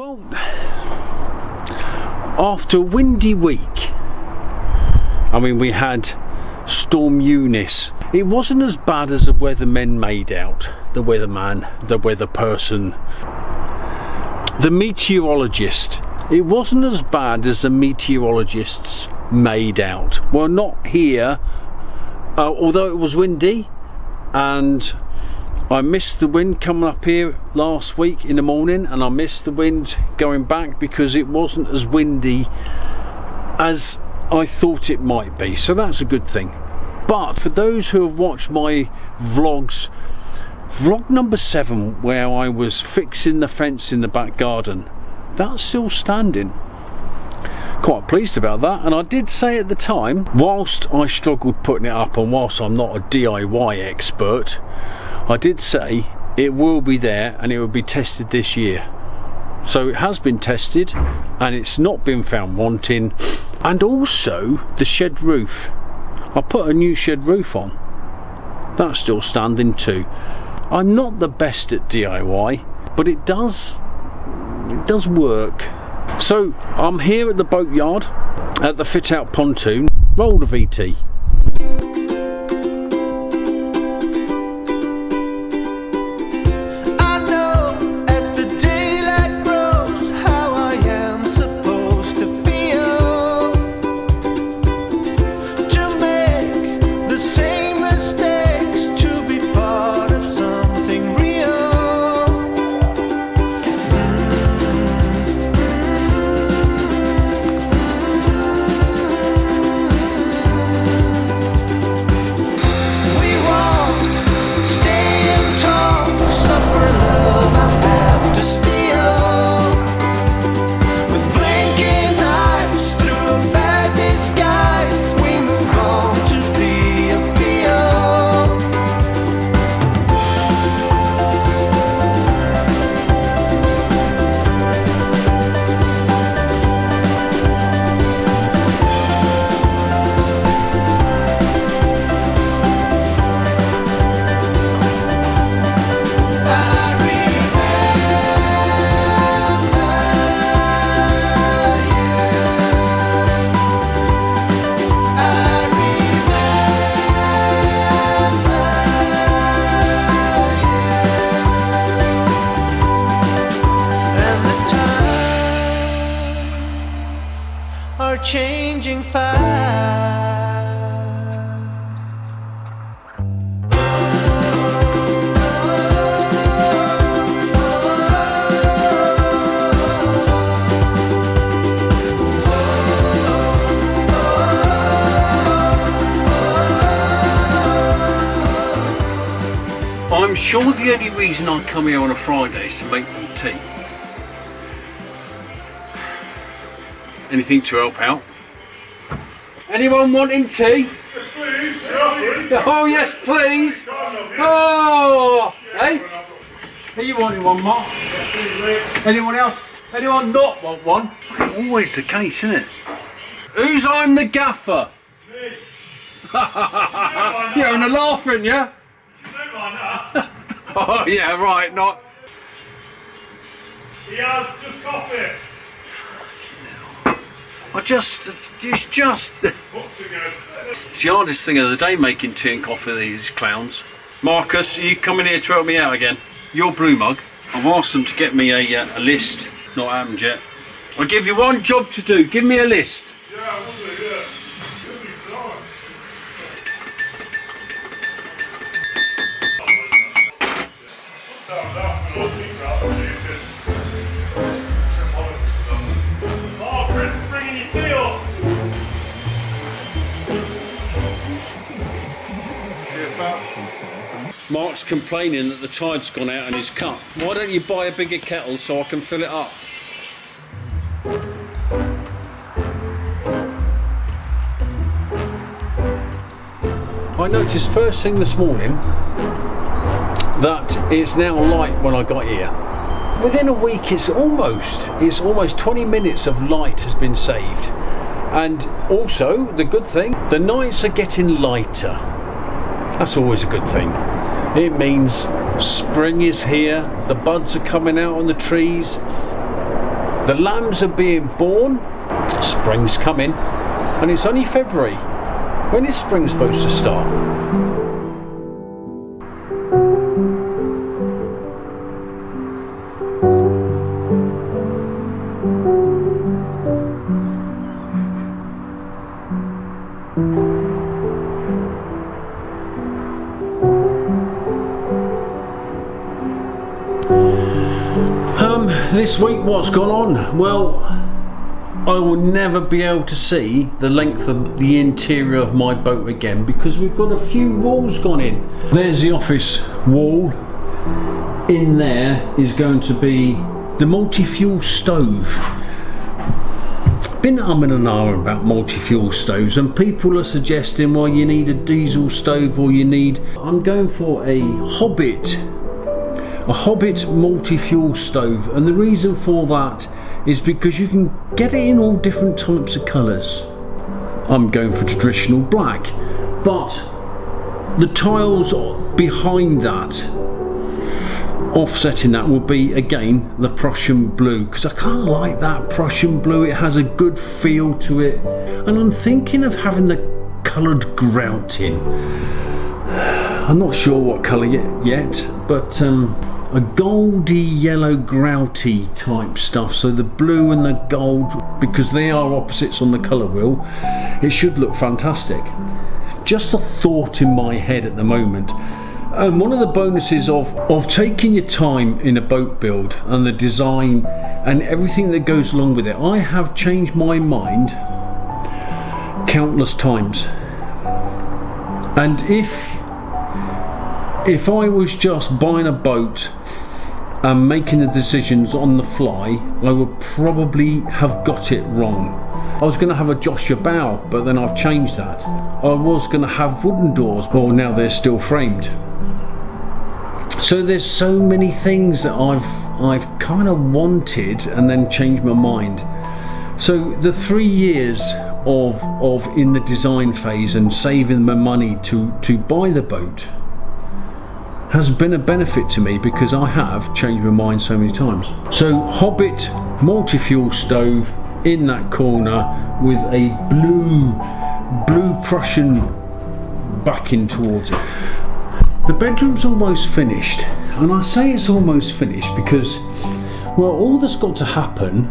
Well, after a windy week, I mean, we had Storm Eunice. It wasn't as bad as the weathermen made out. The weatherman, the weather person, the meteorologist. It wasn't as bad as the meteorologists made out. Well, not here, although it was windy, and I missed the wind coming up here last week in the morning, and I missed the wind going back because it wasn't as windy as I thought it might be, so that's a good thing. But for those who have watched my vlogs, vlog number 7, where I was fixing the fence in the back garden, that's still standing. Quite pleased about that, and I did say at the time, whilst I struggled putting it up and whilst I'm not a DIY expert, I did say it will be there and it will be tested this year. So it has been tested and it's not been found wanting. And also the shed roof. I put a new shed roof on. That's still standing too. I'm not the best at DIY, but it does work. So I'm here at the boatyard at the Fit Out pontoon. Roll the VT. Changing fast. I'm sure the only reason I come here on a Friday is to make them tea. Anything to help out? Anyone wanting tea? Yes, please. Yeah, oh, yes, please. Oh, hey? Are you wanting one, Mark? Anyone else? Anyone not want one? Always the case, isn't it? Who's I'm the gaffer? Me. You're in a laughing, yeah? Don't mind that. Oh, yeah, right, not. He has just coffee. It's just. It's the hardest thing of the day, making tea and coffee, these clowns. Marcus, are you coming here to help me out again? Your blue mug. I've asked them to get me a list. Not happened yet. I'll give you one job to do. Give me a list. Yeah, I will do, yeah. Oh, Chris is bringing your tea up. Mark's complaining that the tide's gone out in his cup. Why don't you buy a bigger kettle so I can fill it up? I noticed first thing this morning that it's now light when I got here. Within a week it's almost 20 minutes of light has been saved. And also, the good thing, the nights are getting lighter. That's always a good thing. It means spring is here, the buds are coming out on the trees. The lambs are being born, spring's coming, and it's only February. When is spring supposed to start? This week what's gone on? Well, I will never be able to see the length of the interior of my boat again because we've got a few walls gone in. There's the office wall. In there is going to be the multi-fuel stove. Been umming and ahhing about multi-fuel stoves, and people are suggesting, well, you need a diesel stove or you need... I'm going for a Hobbit multi-fuel stove, and the reason for that is because you can get it in all different types of colours. I'm going for traditional black, but the tiles behind that, offsetting that, will be again the Prussian blue, because I kind of like that Prussian blue. It has a good feel to it, and I'm thinking of having the coloured grout in. I'm not sure what colour yet, but a goldy yellow grouty type stuff, so the blue and the gold, because they are opposites on the colour wheel, it should look fantastic. Just a thought in my head at the moment. And one of the bonuses of taking your time in a boat build and the design and everything that goes along with it, I have changed my mind countless times. And if I was just buying a boat and making the decisions on the fly, I would probably have got it wrong. I was going to have a Joshua bow, but then I've changed that. I was going to have wooden doors, well, now they're still framed. So there's so many things that I've kind of wanted and then changed my mind. So the 3 years of in the design phase and saving my money to buy the boat has been a benefit to me, because I have changed my mind so many times. So Hobbit multi-fuel stove in that corner with a blue Prussian backing towards it. The bedroom's almost finished, and I say it's almost finished because, well, all that's got to happen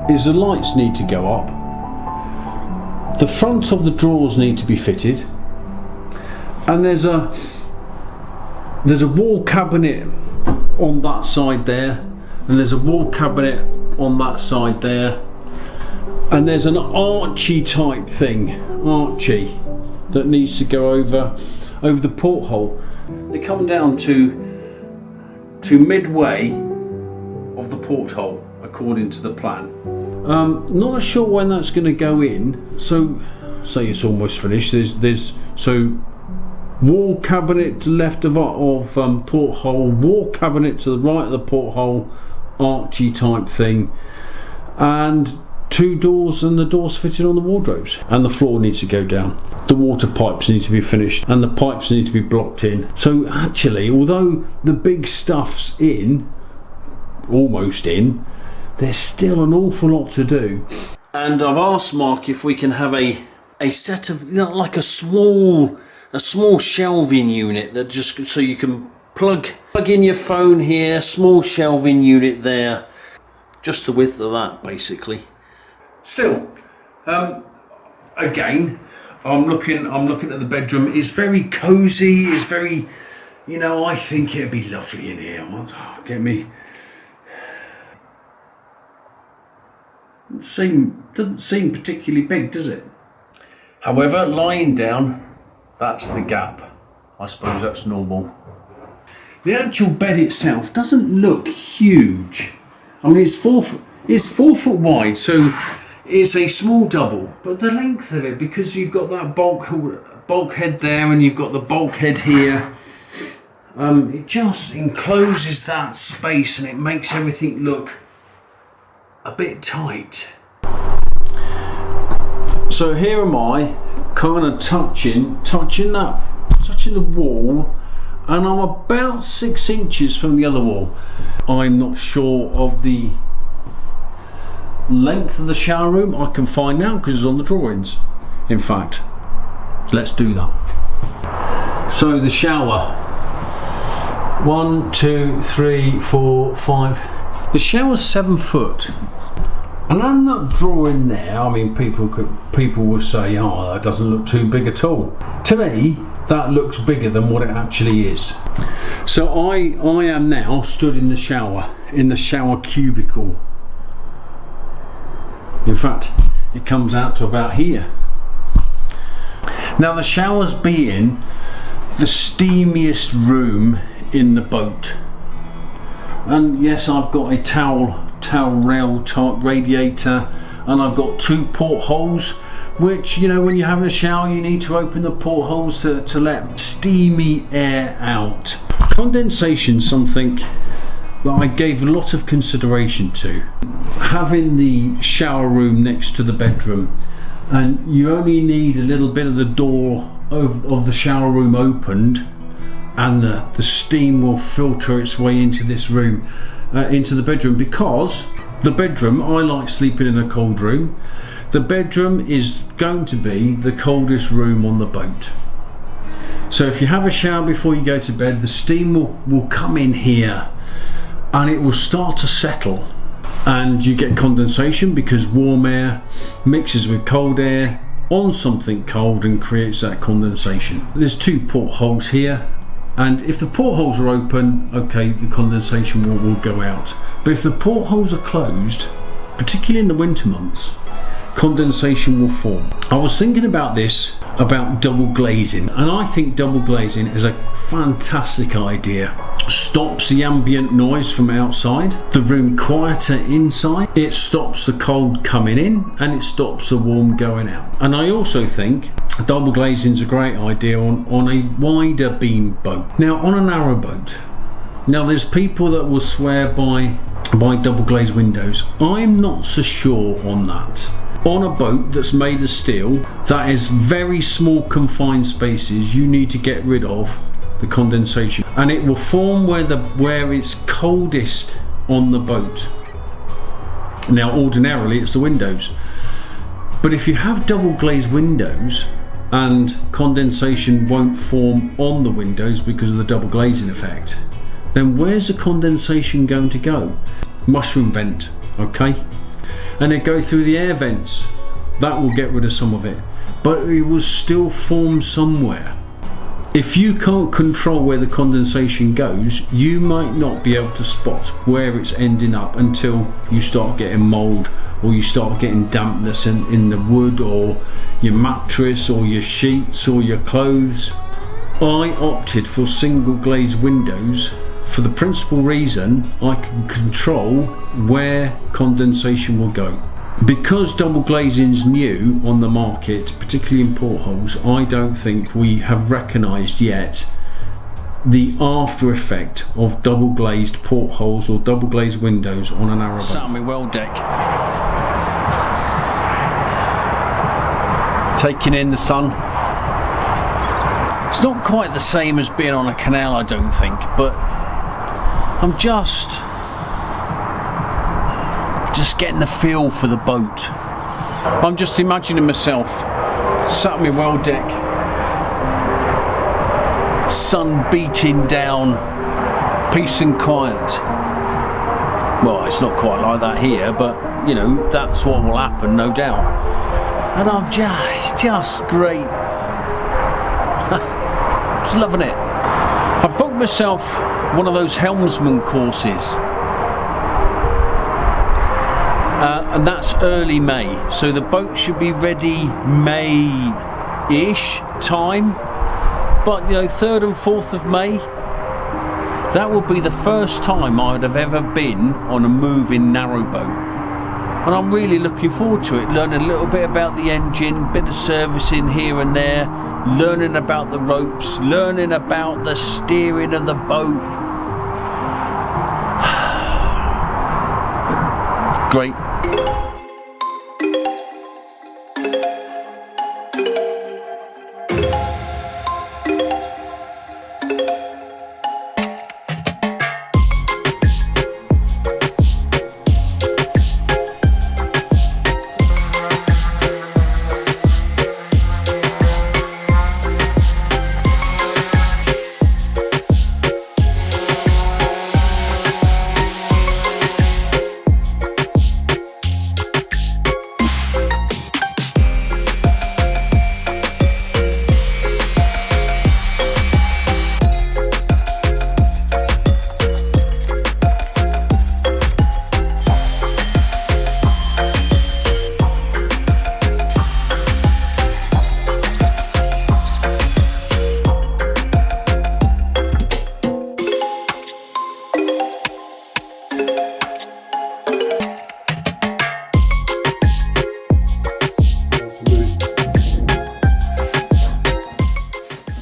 is the lights need to go up, the front of the drawers need to be fitted, and there's a wall cabinet on that side there, and there's a wall cabinet on that side there, and there's an archy type thing, that needs to go over the porthole. They come down to midway of the porthole according to the plan. Not sure when that's going to go in, so say it's almost finished. There's wall cabinet to the left of porthole, wall cabinet to the right of the porthole, archy type thing, and 2 doors, and the doors fitted on the wardrobes, and the floor needs to go down. The water pipes need to be finished, and the pipes need to be blocked in. So actually, although the big stuff's almost in, there's still an awful lot to do. And I've asked Mark if we can have a set of, like a small shelving unit, that just so you can plug in your phone here, small shelving unit there, just the width of that basically. Still, again, I'm looking at the bedroom. It's very cosy. It's very, I think it'd be lovely in here. Get me. Doesn't seem particularly big, does it? However, lying down, that's the gap. I suppose that's normal. The actual bed itself doesn't look huge. I mean, it's 4 foot wide, so it's a small double. But the length of it, because you've got that bulkhead there, and you've got the bulkhead here, it just encloses that space, and it makes everything look a bit tight. So here am I, kind of touching the wall, and I'm about 6 inches from the other wall. I'm not sure of the length of the shower room I can find now because it's on the drawings. In fact, let's do that. So the shower, 1, 2, 3, 4, 5. The shower's 7 foot, and I'm not drawing there. I mean, people will say, oh, that doesn't look too big at all. To me, that looks bigger than what it actually is. So I am now stood in the shower cubicle. In fact, it comes out to about here. Now the shower's being the steamiest room in the boat, and yes, I've got a towel rail type radiator, and I've got 2 portholes, which, you know, when you're having a shower you need to open the portholes to let steamy air out. Condensation's something that I gave a lot of consideration to. Having the shower room next to the bedroom, and you only need a little bit of the door of the shower room opened, and the steam will filter its way into this room, into the bedroom, because the bedroom, I like sleeping in a cold room. The bedroom is going to be the coldest room on the boat. So if you have a shower before you go to bed, the steam will come in here and it will start to settle, and you get condensation because warm air mixes with cold air on something cold and creates that condensation. There's 2 portholes here, and if the portholes are open, okay, the condensation will go out. But if the portholes are closed, particularly in the winter months, condensation will form. I was thinking about this, about double glazing, and I think double glazing is a fantastic idea. Stops the ambient noise from outside, the room quieter inside, it stops the cold coming in, and it stops the warm going out. And I also think double glazing is a great idea on a wider beam boat. Now on a narrow boat, now there's people that will swear by double glazed windows. I'm not so sure on that. On a boat that's made of steel, that is very small confined spaces, you need to get rid of the condensation, and it will form where it's coldest on the boat. Now ordinarily it's the windows, but if you have double glazed windows and condensation won't form on the windows because of the double glazing effect, then where's the condensation going to go? Mushroom vent, okay? And then go through the air vents. That will get rid of some of it, but it will still form somewhere. If you can't control where the condensation goes, you might not be able to spot where it's ending up until you start getting mould, or you start getting dampness in the wood, or your mattress, or your sheets, or your clothes. I opted for single glazed windows for the principal reason I can control where condensation will go. Because double glazing's new on the market, particularly in portholes, I don't think we have recognised yet the after effect of double glazed portholes or double glazed windows on a narrowboat. Sat on my well deck, taking in the sun. It's not quite the same as being on a canal, I don't think, but I'm just getting the feel for the boat. I'm just imagining myself sat on my well deck, sun beating down, peace and quiet. Well, it's not quite like that here, but you know, that's what will happen, no doubt. And I'm just great. Just loving it. I've booked myself one of those helmsman courses. And that's early May, so the boat should be ready May-ish time, but you know, 3rd and 4th of May, that will be the first time I would have ever been on a moving narrowboat, and I'm really looking forward to it, learning a little bit about the engine, bit of servicing here and there, learning about the ropes, learning about the steering of the boat. Great.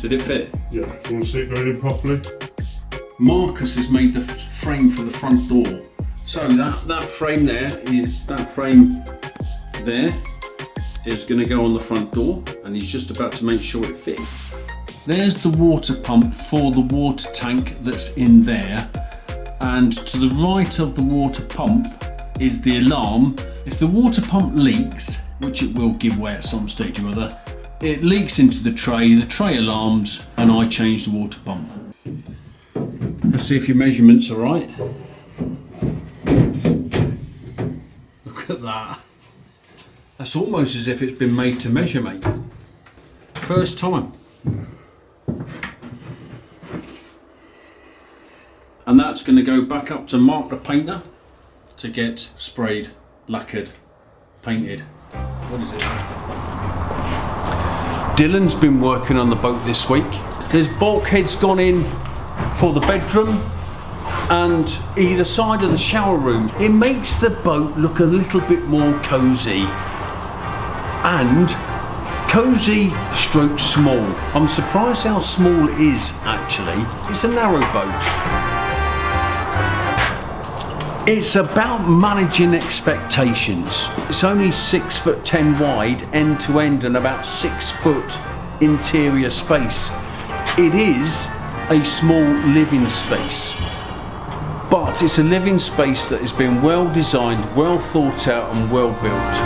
Did it fit? Yeah. Do you want to see it going in properly? Marcus has made the frame for the front door. So that frame there is going to go on the front door, and he's just about to make sure it fits. There's the water pump for the water tank that's in there, and to the right of the water pump is the alarm. If the water pump leaks, which it will give way at some stage or other, it leaks into the tray alarms, and I change the water pump. Let's see if your measurements are right. Look at that. That's almost as if it's been made to measure, mate. First time. And that's going to go back up to Mark the painter to get sprayed, lacquered, painted. What is it? Dylan's been working on the boat this week. There's bulkheads gone in for the bedroom and either side of the shower room. It makes the boat look a little bit more cosy. And cosy stroke small. I'm surprised how small it is actually. It's a narrow boat. It's about managing expectations. It's only 6'10" wide end to end and about 6 foot interior space. It is a small living space, but it's a living space that has been well designed, well thought out and well built.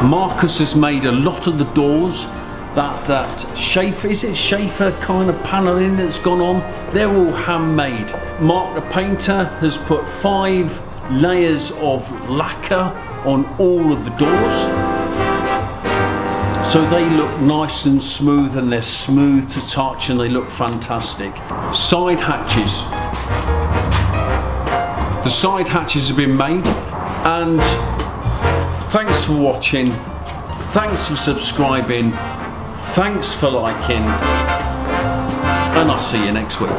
Marcus has made a lot of the doors. That Schaefer, is it Schaefer kind of panelling that's gone on? They're all handmade. Mark the painter has put 5 layers of lacquer on all of the doors, so they look nice and smooth, and they're smooth to touch and they look fantastic. Side hatches. The side hatches have been made, and thanks for watching, thanks for subscribing, thanks for liking, and I'll see you next week.